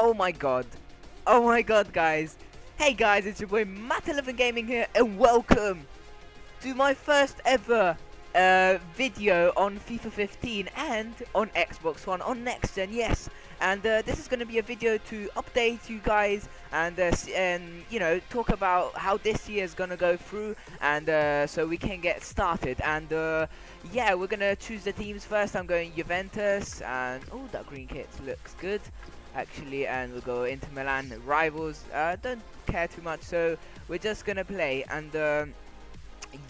Oh my god. Oh my god, guys. Hey guys, it's your boy Matt11 Gaming here, and welcome to my first ever video on FIFA 15 and on Xbox One on next gen, yes. And this is going to be a video to update you guys and you know, talk about how this year is going to go through, and so we can get started. And yeah, we're going to choose the teams first. I'm going Juventus, and oh, that green kit looks good actually, and we'll go Inter Milan rivals. Don't care too much, so we're just gonna play. And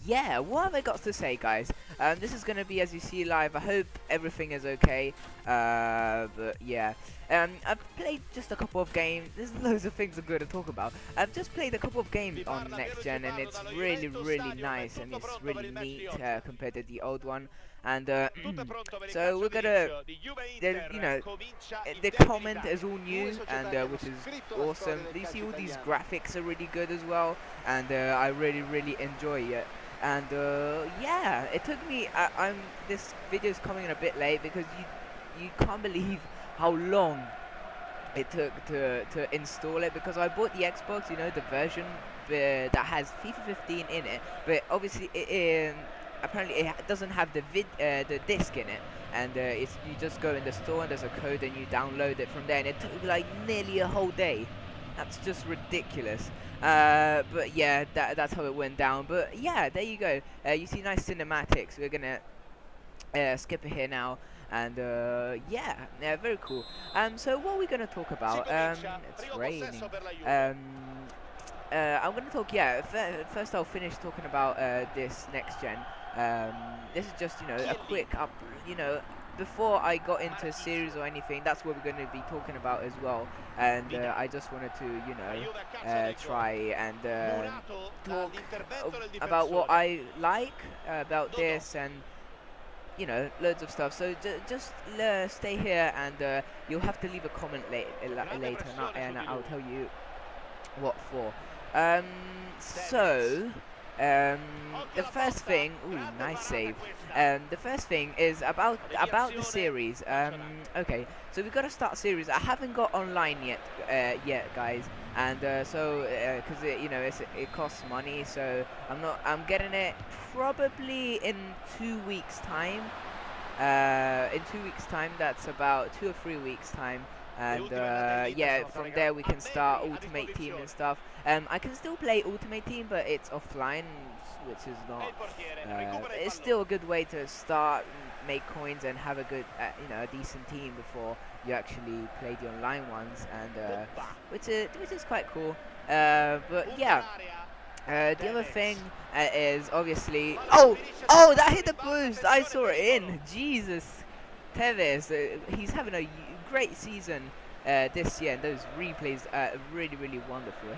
yeah, what have I got to say, guys? This is gonna be, as you see, live. I hope everything is okay. But yeah, I've played just a couple of games. There's loads of things I'm going to talk about. I've just played a couple of games on next gen, and it's really nice, and it's really neat compared to the old one. And so we're gonna, you know, the comment is all new, and which is awesome. You see, all these graphics are really good as well, and I really enjoy it. And yeah, it took me. This video is coming in a bit late because you can't believe how long it took to install it, because I bought the Xbox, you know, the version that has FIFA 15 in it, but obviously apparently it doesn't have the disc in it, and it's, you just go in the store and there's a code and you download it from there, and it took like nearly a whole day. That's just ridiculous. But yeah, that's how it went down. But yeah, there you go. You see nice cinematics. We're gonna skip it here now, and yeah, very cool. So what are we gonna talk about? It's raining. I'm gonna talk. Yeah, first I'll finish talking about this next gen. This is just, you know, a quick up. You know, before I got into series or anything, that's what we're going to be talking about as well. And I just wanted to, you know, try and talk about what I like about this, and you know, loads of stuff. So just stay here, and you'll have to leave a comment later, and I'll tell you what for. So the first thing, ooh, nice save. The first thing is about the series. Okay, so we've got to start series. I haven't got online yet, guys, and so because you know, it costs money, so I'm getting it probably in 2 weeks time. In 2 weeks time, that's about 2 or 3 weeks time. And yeah, from there we can start Ultimate Team and stuff. I can still play Ultimate Team, but it's offline, which is not. It's still a good way to start, make coins, and have a good, you know, a decent team before you actually play the online ones, and which is quite cool. But yeah. The other thing is obviously, oh, that hit the post. I saw it in. Jesus, Tevez, he's having a great season this year, and those replays are really wonderful.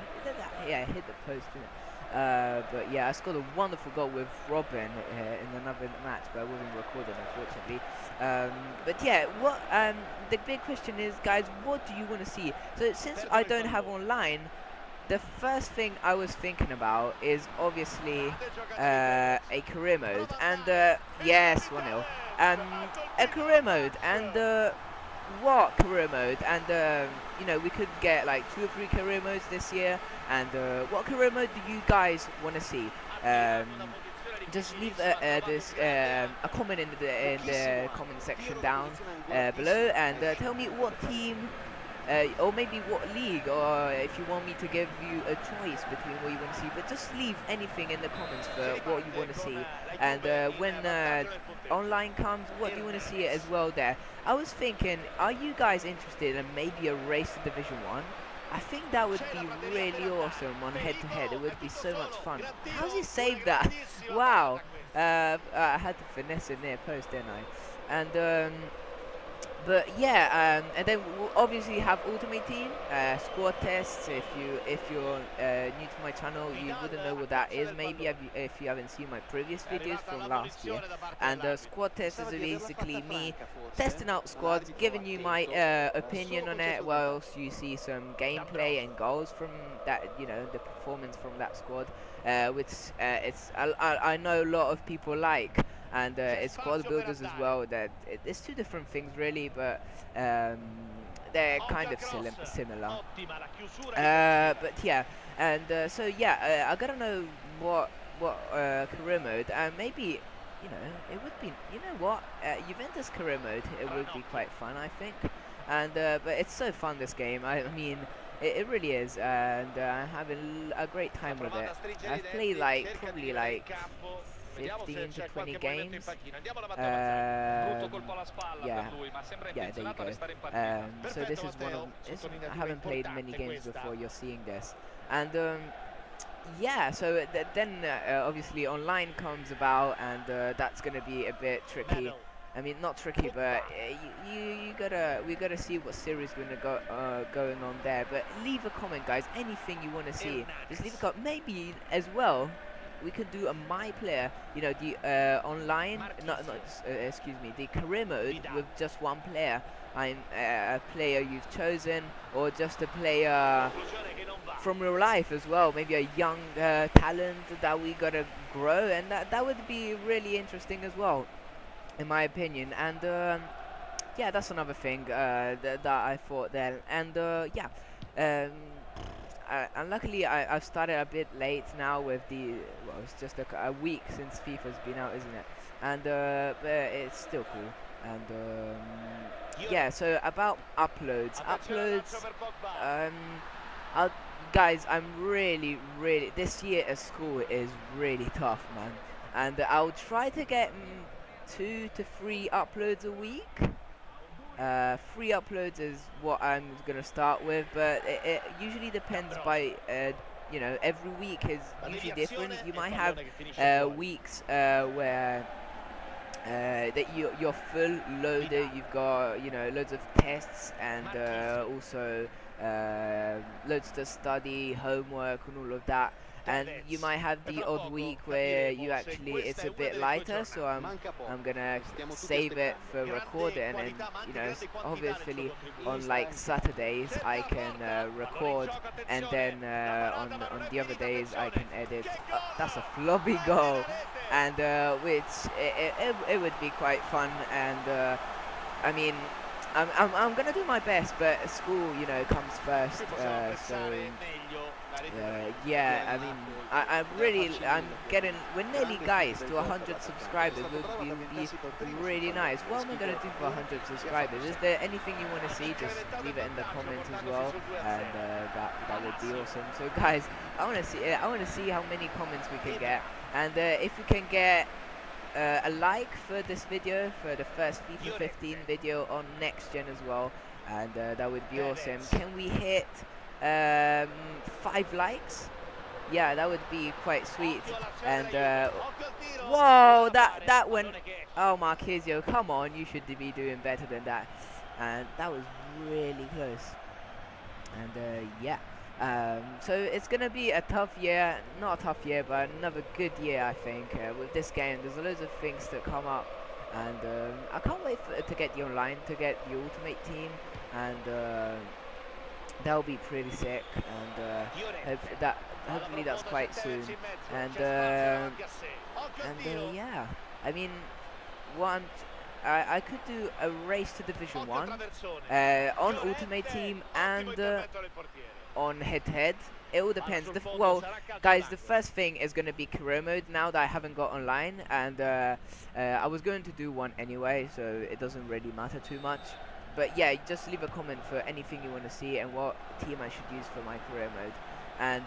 Yeah, hit the post, didn't it? But yeah, I scored a wonderful goal with Robin in another match, but I wasn't recorded, unfortunately. But yeah, what the big question is, guys, what do you want to see? So since I don't have online, the first thing I was thinking about is obviously a career mode, and yes, 1-0. A career mode, and what career mode? And you know, we could get like 2 or 3 career modes this year. And what career mode do you guys want to see? Just leave a comment in the comment section down below, and tell me what team. Or maybe what league, or if you want me to give you a choice between what you want to see. But just leave anything in the comments for what you want to see. And when online comes, what do you want to see as well there? I was thinking, are you guys interested in maybe a race to Division 1? I think that would be really awesome on head-to-head. It would be so much fun. How's he saved that? Wow. I had to finesse it near post, didn't I? And but yeah, and then we'll obviously have Ultimate Team, squad tests. If you're new to my channel, you wouldn't know what that is. Maybe if you haven't seen my previous videos from last year. And squad test is basically me testing out squads, giving you my opinion on it, whilst you see some gameplay and goals from that, you know, the performance from that squad, which I know a lot of people like. And it's squad builders as well. That it's 2 different things really, but they're kind of similar. But yeah, and so yeah, I gotta know what career mode, and maybe it would be, what, Juventus career mode. It would be quite fun, I think. And but it's so fun, this game. I mean, it really is, and I'm having a great time with it. I've played like probably like 15 to 20 games. Yeah, yeah, there you go. So this is one of. I haven't played many games before. You're seeing this, and yeah. So then obviously online comes about, and that's gonna be a bit tricky. I mean, not tricky, but we gotta see what series gonna going on there. But leave a comment, guys. Anything you wanna see, just leave a comment. Maybe as well, we could do a my player. The online, excuse me, the career mode with just one player. I'm a player you've chosen, or just a player from real life as well. Maybe a young talent that we gotta grow, and that would be really interesting as well, in my opinion. And yeah, that's another thing that I thought then. And yeah, um, and luckily I've started a bit late now with the, well, it's just a week since FIFA's been out, isn't it? And but it's still cool. And yeah, so about uploads, um, I'll, guys, I'm really, this year at school is really tough, man. And I'll try to get 2 to 3 uploads a week. 3 uploads is what I'm gonna start with, but it usually depends by every week is usually different. You might have weeks where that you're full loaded. You've got loads of tests, and also loads to study, homework, and all of that. And you might have the odd week where it's a bit lighter, so I'm gonna save it for recording. And obviously on like Saturdays I can record, and then on the other days I can edit. That's a floppy goal, and which it would be quite fun. And I mean, I'm gonna do my best, but school comes first. So yeah, I mean, we're nearly, guys, to 100 subscribers. Would be really nice. What am I gonna do for 100 subscribers? Is there anything you want to see? Just leave it in the comments as well, and that would be awesome. So guys, I want to see how many comments we can get, and if we can get a like for this video, for the first FIFA 15 video on next gen as well, and that would be awesome. Can we hit 5 likes? Yeah, that would be quite sweet. And whoa, that went. Oh, Marquezio, come on, you should be doing better than that. And that was really close. And yeah. So it's gonna be a tough year, not a tough year, but another good year, I think. With this game, there's loads of things that come up, and I can't wait to get the online, to get the ultimate team, and that'll be pretty sick. And hopefully that's quite soon. And yeah, I mean, I could do a race to Division 1 on Ultimate Team and on head-to-head. It all depends. Well, guys, the first thing is going to be career mode now that I haven't got online, and I was going to do one anyway, so it doesn't really matter too much. But yeah, just leave a comment for anything you want to see and what team I should use for my career mode. And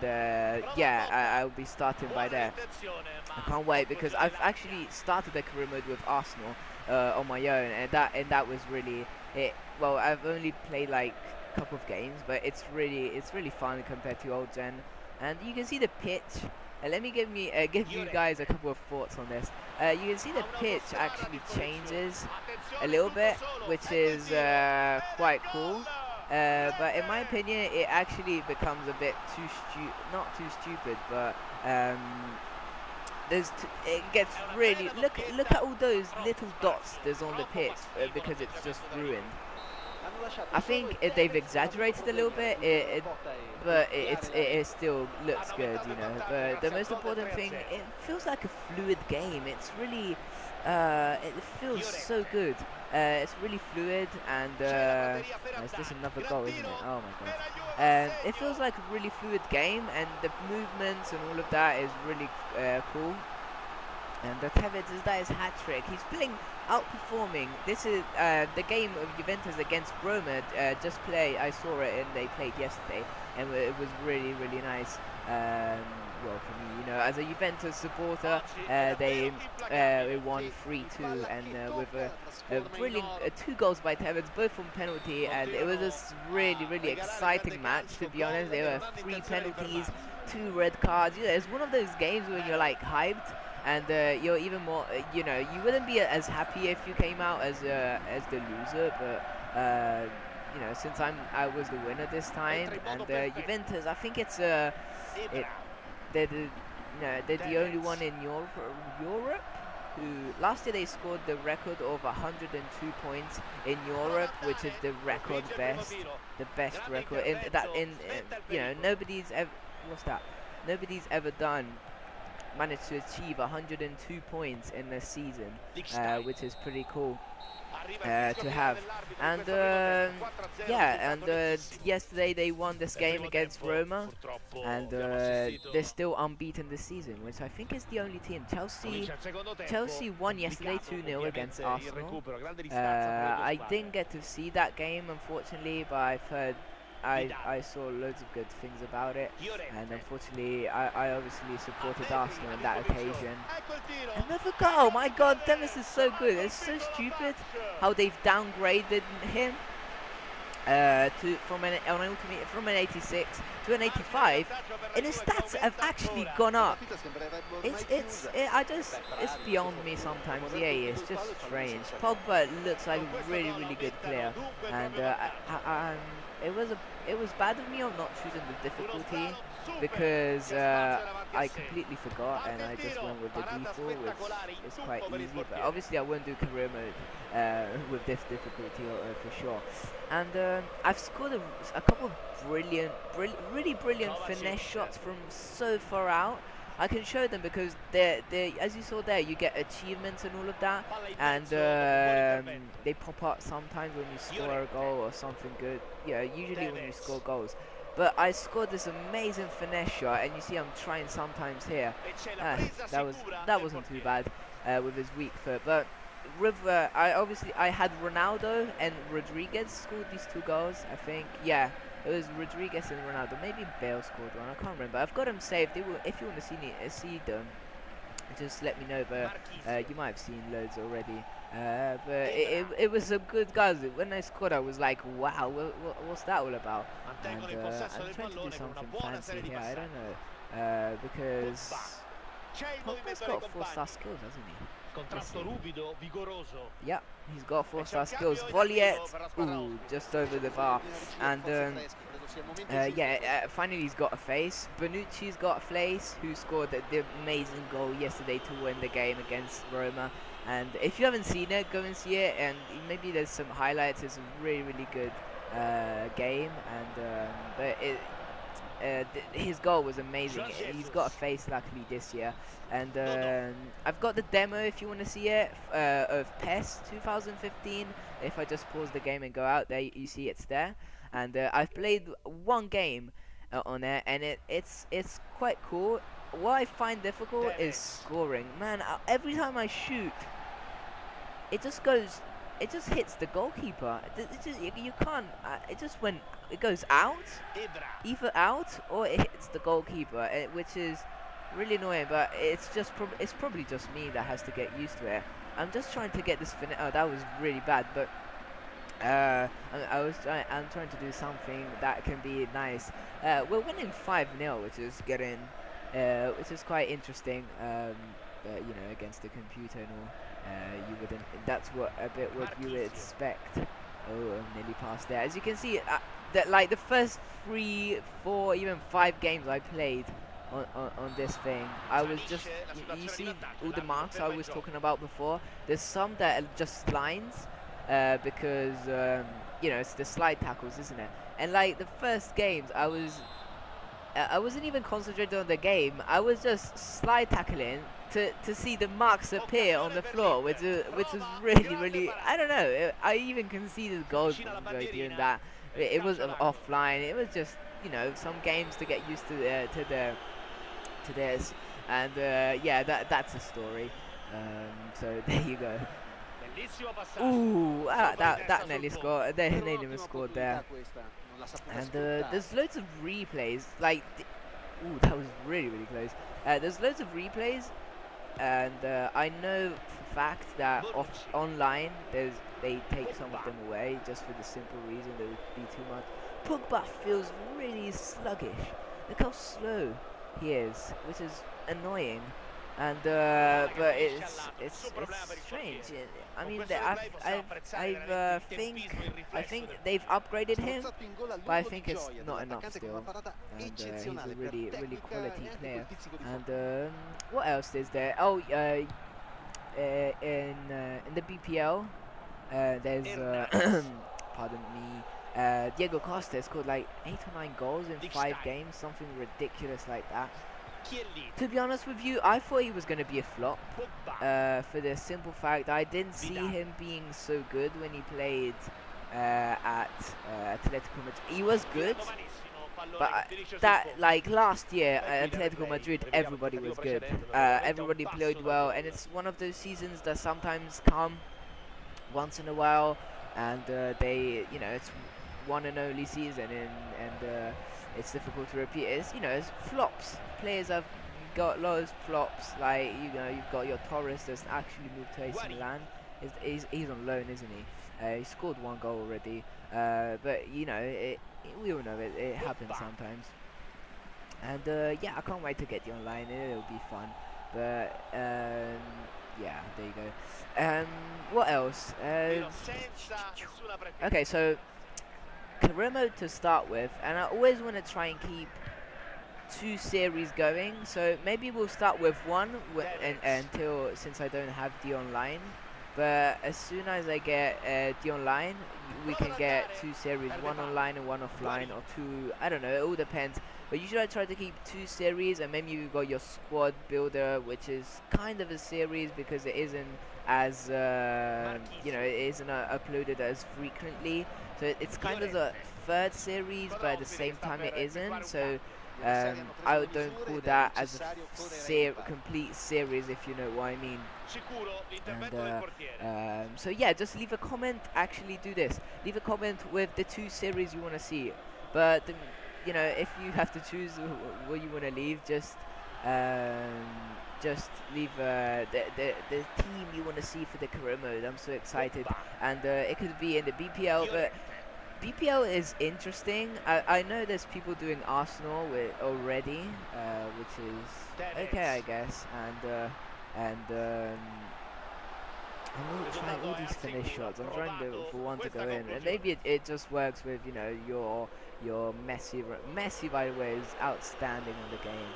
yeah, I'll be starting by there. I can't wait, because I've actually started the career mode with Arsenal on my own, and that was really it. Well, I've only played like a couple of games, but it's really fun compared to old gen. And you can see the pitch. Let me give you guys a couple of thoughts on this. You can see the pitch actually changes a little bit, which is quite cool. But in my opinion, it actually becomes a bit not too stupid, but it gets really, look at all those little dots there's on the pitch, because it's just ruined. I think they've exaggerated a little bit, but it still looks good, you know. But the most important thing, it feels like a fluid game. It's really, it feels so good. It's really fluid, and is this another goal, isn't it? Oh my god. It feels like a really fluid game, and the movements and all of that is really cool. And Tevez is that his hat trick. He's playing outperforming. This is the game of Juventus against Roma. I saw it and they played yesterday, and it was really nice. Well, for me, you know, as a Juventus supporter, they won 3-2, and with a brilliant 2 goals by Tevez, both from penalty, and it was a really exciting match. To be honest, there were 3 penalties, 2 red cards. You know, it's one of those games when you're like hyped. And you're even more, you know, you wouldn't be as happy if you came out as the loser, but you know, since I was the winner this time, and Juventus, I think they're the only one in Europe who last year they scored the record of 102 points in Europe, which is the best record you know, nobody's ever managed to achieve 102 points in the season, which is pretty cool to have. And yesterday they won this game against Roma, and they're still unbeaten this season, which I think is the only team. Chelsea won yesterday 2-0 against Arsenal. I didn't get to see that game, unfortunately, but I've heard I saw loads of good things about it, and unfortunately I obviously supported Arsenal on that occasion. Another goal! My god, Dennis is so good. It's so stupid how they've downgraded him from an 86 to an 85, and his stats have actually gone up. It's beyond me sometimes. Yeah, it's just strange. Pogba looks like a really good player, and it was bad of me on not choosing the difficulty, because I completely forgot and I just went with the default, which is quite easy. But obviously I won't do career mode with this difficulty for sure. And I've scored a couple of really brilliant finesse shots from so far out. I can show them because they're as you saw there, you get achievements and all of that, and they pop up sometimes when you score a goal or something good. Yeah, usually when you score goals. But I scored this amazing finesse shot, and you see I'm trying sometimes here. That wasn't too bad with his weak foot. But with I had Ronaldo and Rodriguez scored these 2 goals, I think. Yeah, it was Rodriguez and Ronaldo. Maybe Bale scored one. I can't remember. I've got them saved. If you want to see them, just let me know. But you might have seen loads already. But it was some good guys. When I scored, I was like, wow, what's that all about? And I'm trying to do something fancy here. I don't know, because Pogba's got 4-star skills, hasn't he? Yeah, he's got 4-star skills. Volley, ooh, just over the bar. And finally he's got a face. Bonucci's got a face, who scored the amazing goal yesterday to win the game against Roma. And if you haven't seen it, go and see it. And maybe there's some highlights. It's a really good game. And his goal was amazing. He's got a face luckily this year. And I've got the demo if you want to see it of PES 2015. If I just pause the game and go out there, you see it's there. And I've played 1 game on it, and it's quite cool. What I find difficult is scoring. Man, every time I shoot, it just hits the goalkeeper. You can't. It goes out, either out or it hits the goalkeeper, which is really annoying. But it's probably just me that has to get used to it. I'm just trying to get this finish. Oh, that was really bad. But I'm trying to do something that can be nice. We're winning 5-0, which is quite interesting. You know, against the computer and all, you wouldn't. That's what you would expect. Oh, I'm nearly past there. As you can see, that like the first 3, 4, even 5 games I played on this thing, I was just you see all the marks I was talking about before. There's some that are just lines, because you know, it's the slide tackles, isn't it? And like the first games, I was I wasn't even concentrated on the game. I was just slide tackling to see the marks appear on the floor, which is really really. I don't know. I even conceded goals by doing that. It was offline. It was just some games to get used to this, and yeah, that's a story. So there you go. Ooh, that nearly scored. They nearly scored there. And there's loads of replays. Like, ooh, that was really really close. There's loads of replays, and I know for fact that online they take some of them away just for the simple reason there would be too much. Pogba feels really sluggish. Look how slow he is, which is annoying. And but it's strange. I mean, I think they've upgraded him, but I think it's not enough still. And he's a really really quality player. And what else is there? Oh, in the BPL, there's pardon me. Diego Costa scored like 8 or 9 goals in 5 games, something ridiculous like that. To be honest with you, I thought he was going to be a flop, for the simple fact I didn't see him being so good when he played at Atletico Madrid. He was good, but that, like, last year at Atletico Madrid, everybody was good. Everybody played well, and it's one of those seasons that sometimes come once in a while, and it's one and only season, and it's difficult to repeat. It's flops. Players have got loads of flops. Like, you've got your Torres that's actually moved to AC Milan. He's on loan, isn't he? He scored 1 goal already. But we all know it happens sometimes. And yeah, I can't wait to get the online. It'll be fun. But yeah, there you go. What else? Okay, so career mode to start with, and I always want to try and keep 2 series going. So maybe we'll start with one until, since I don't have the online. But as soon as I get the online, we can get 2 series, 1 online and 1 offline, or 2. I don't know. It all depends. But usually I try to keep 2 series, and maybe you've got your squad builder, which is kind of a series because it isn't as it isn't uploaded as frequently. So it's kind of a 3rd series, but at the same time it isn't. So I don't call that as a complete series, if you know what I mean. And so yeah, just leave a comment. Actually, do this. Leave a comment with the 2 series you want to see. But if you have to choose what you want to leave, just leave the team you want to see for the career mode. I'm so excited, and it could be in the BPL, but BPL is interesting. I know there's people doing Arsenal already, which is okay, I guess, and I'm trying all these finish shots. I'm trying for one to go in, and maybe it just works with your Messi, by the way, is outstanding on the game.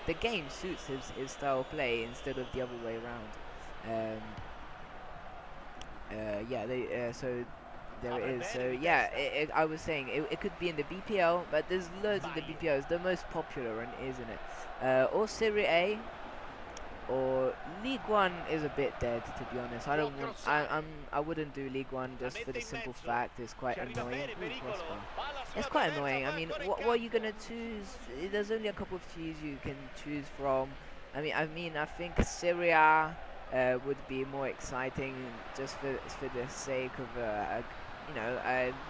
The game suits his style of play instead of the other way around. Yeah, so there it is. So yeah, I was saying it could be in the BPL, but there's loads in the BPL. It's the most popular one, isn't it? Or Serie A, or League One is a bit dead, to be honest. I wouldn't do League One just for the simple fact it's quite annoying. It's quite annoying. I mean, what are you gonna choose? There's only a couple of teams you can choose from. I mean, I think Serie A would be more exciting just for the sake of a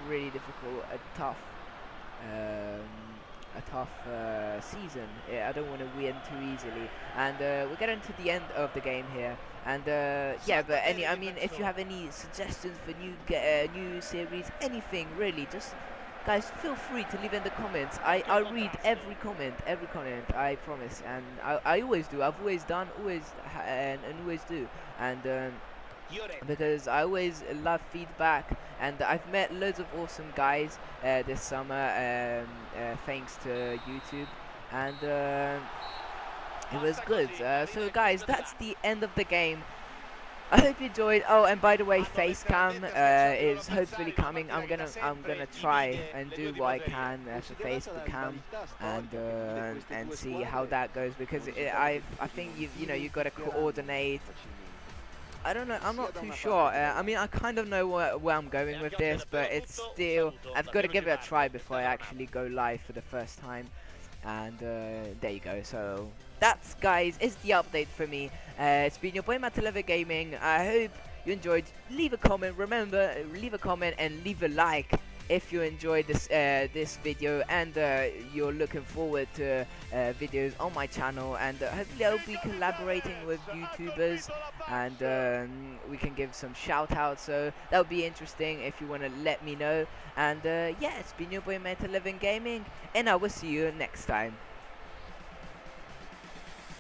really difficult, a tough season. I don't want to win too easily, and we're getting to the end of the game here. And yeah, but I mean, if you have any suggestions for new series, anything really, just guys, feel free to leave in the comments. I read every comment, I promise, and I always do. I've always done, and always do, and because I always love feedback, and I've met loads of awesome guys this summer, thanks to YouTube, and it was good. So guys, that's the end of the game. I hope you enjoyed. Oh, and by the way, face cam is hopefully coming. I'm gonna try and do what I can for Facebook cam, and see how that goes, because I think you know you've got to coordinate. I don't know. I'm not too sure. I mean, I kind of know where I'm going with this, but it's still, I've got to give it a try before I actually go live for the first time. And there you go. So that's, guys, is the update for me. It's been your boy Matt11 Gaming. I hope you enjoyed. Leave a comment. Remember, leave a comment and leave a like if you enjoyed this video, and you're looking forward to videos on my channel, and hopefully I'll be collaborating with YouTubers, and we can give some shout outs, so that would be interesting if you want to let me know. And yeah, it's been your boy Meta11 Gaming, and I will see you next time.